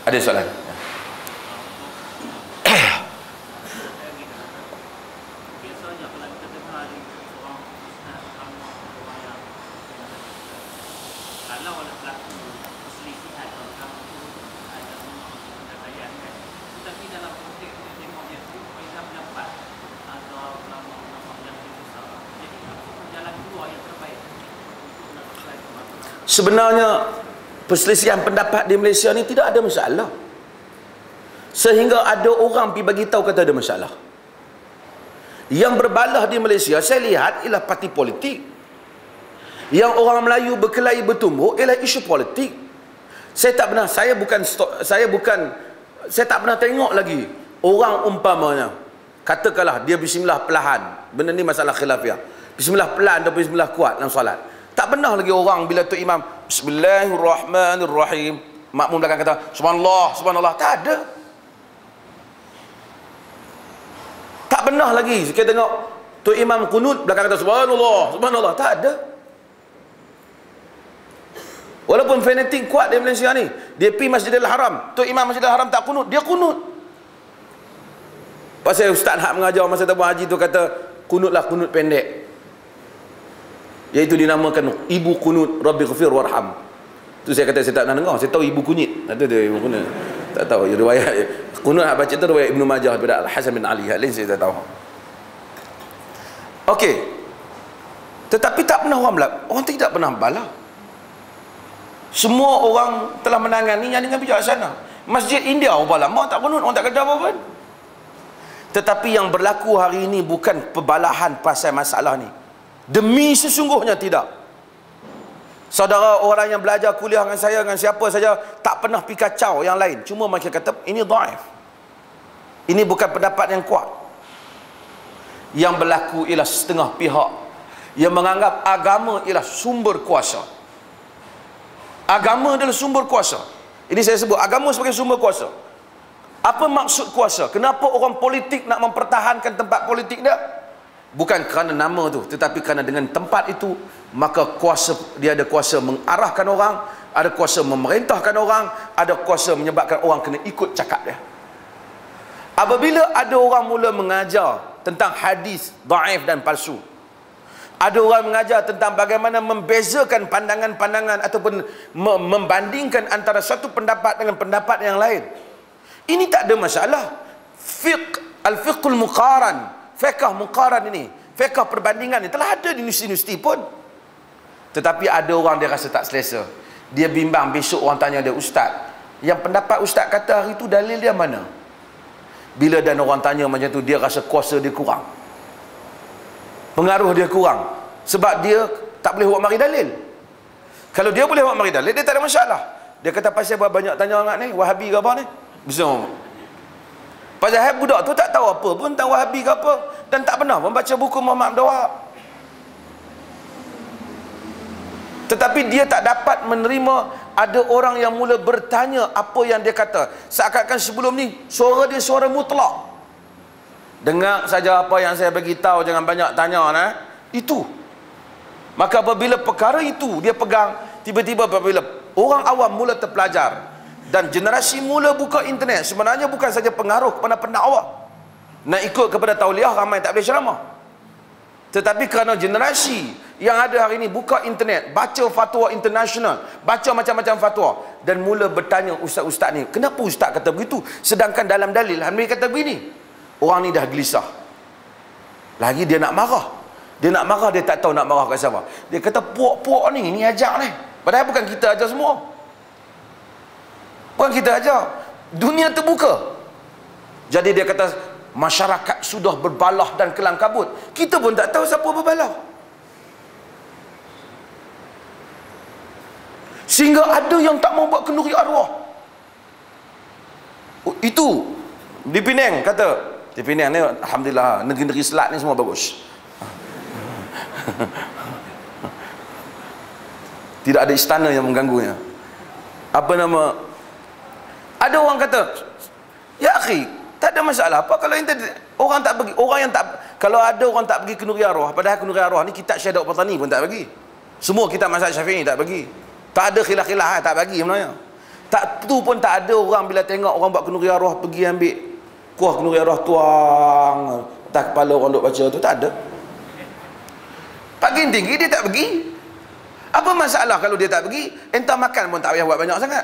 Ada soalan? Sebenarnya perselisihan pendapat di Malaysia ni tidak ada masalah, sehingga ada orang pergi bagi tahu kata ada masalah. Yang berbalah di Malaysia saya lihat ialah parti politik. Yang orang Melayu berkelahi bertumbuk ialah isu politik. Saya tak pernah tengok lagi orang umpamanya katakanlah dia bismillah perlahan, benda ni masalah khilafiah, bismillah pelan atau bismillah kuat dalam solat. Tak pernah lagi orang bila tu imam Bismillahirrahmanirrahim, makmum belakang kata subhanallah, subhanallah. Tak ada. Tak pernah lagi kita tengok tu imam kunut belakang kata subhanallah, subhanallah. Tak ada. Walaupun fanatik kuat di Malaysia ni, dia pergi Masjidil Haram, tu imam Masjidil Haram tak kunut, dia kunut. Pasal ustaz hak mengajar masa tabung haji tu kata kunutlah kunut pendek, iaitu dinamakan ibu kunut Rabbi ghafir warham. Tu saya kata saya tak pernah dengar, saya tahu ibu kunyit. Itu dia ibu kunut. Tak tahu riwayat kunut hak baca tu riwayat Ibnu Majah daripada Al-Hasan bin Ali. Hal lain saya tak tahu. Okey. Tetapi tak pernah orang tidak pernah bala. Semua orang telah menangani dengan bijaksana. Masjid India berapa lama tak kunut, orang tak kata apa pun. Tetapi yang berlaku hari ini bukan pembalahan pasal masalah ni. Demi sesungguhnya tidak. Saudara orang yang belajar kuliah dengan saya, dengan siapa saja, tak pernah pergi kacau yang lain. Cuma mereka kata ini dhaif, ini bukan pendapat yang kuat. Yang berlaku ialah setengah pihak yang menganggap agama ialah sumber kuasa. Agama adalah sumber kuasa. Ini saya sebut agama sebagai sumber kuasa. Apa maksud kuasa? Kenapa orang politik nak mempertahankan tempat politik dia? Bukan kerana nama tu, tetapi kerana dengan tempat itu, maka kuasa, dia ada kuasa mengarahkan orang, ada kuasa memerintahkan orang, ada kuasa menyebabkan orang kena ikut cakap dia. Apabila ada orang mula mengajar tentang hadis dhaif dan palsu, ada orang mengajar tentang bagaimana membezakan pandangan-pandangan ataupun membandingkan antara satu pendapat dengan pendapat yang lain, ini tak ada masalah. Al-fiqhul muqaran, fiqh muqaran ini, fiqh perbandingan ini telah ada di universiti-universiti pun. Tetapi ada orang dia rasa tak selesa. Dia bimbang besok orang tanya dia, ustaz, yang pendapat ustaz kata hari itu dalil dia mana? Bila dan orang tanya macam tu, dia rasa kuasa dia kurang, pengaruh dia kurang, sebab dia tak boleh buat mari dalil. Kalau dia boleh buat mari dalil, dia tak ada masalah. Dia kata pasal banyak tanya orang ni, Wahabi ke apa ni? Bisa. Pasal budak tu tak tahu apa pun tentang Wahabi ke apa, dan tak pernah membaca buku Muhammad Abdul Wahab. Tetapi dia tak dapat menerima ada orang yang mula bertanya apa yang dia kata, seakan-akan sebelum ni suara dia suara mutlak. Dengar saja apa yang saya bagi tahu, jangan banyak tanya nah. Itu. Maka apabila perkara itu dia pegang, tiba-tiba apabila orang awam mula terpelajar dan generasi mula buka internet, sebenarnya bukan saja pengaruh kepada pendakwa nak ikut kepada tauliah, ramai tak boleh ceramah, tetapi kerana generasi yang ada hari ini buka internet, baca fatwa internasional, baca macam-macam fatwa, dan mula bertanya ustaz-ustaz ni, kenapa ustaz kata begitu, sedangkan dalam dalil mereka kata begini. Orang ni dah gelisah. Lagi dia nak marah. Dia nak marah, dia tak tahu nak marah kat siapa. Dia kata puak-puak ni ajak ni. Padahal bukan kita ajar semua. Bukan kita ajar. Dunia terbuka. Jadi dia kata masyarakat sudah berbalah dan kelang kabut. Kita pun tak tahu siapa berbalah. Sehingga ada yang tak mau buat kenduri arwah. Itu di Penang kata, di Penang ni alhamdulillah negeri-negeri selat ni semua bagus. Tidak ada istana yang mengganggunya. Apa nama? Ada orang kata, ya akhi, tak ada masalah apa kalau orang tak pergi, orang yang tak, kalau ada orang tak pergi kenduri arwah, padahal kenduri arwah ni kitab Syekh Daud Patani pun tak bagi. Semua kitab mazhab Syafi'i tak bagi. Tak ada khilaf-khilaf tak bagi sebenarnya. Tak tu pun tak ada orang bila tengok orang buat kenduri arwah pergi ambil kuah kenduri arwah tuang atas kepala orang duk baca tu, tak ada. Pak Ginting dia tak pergi. Apa masalah kalau dia tak pergi? Entah makan pun tak payah buat banyak sangat.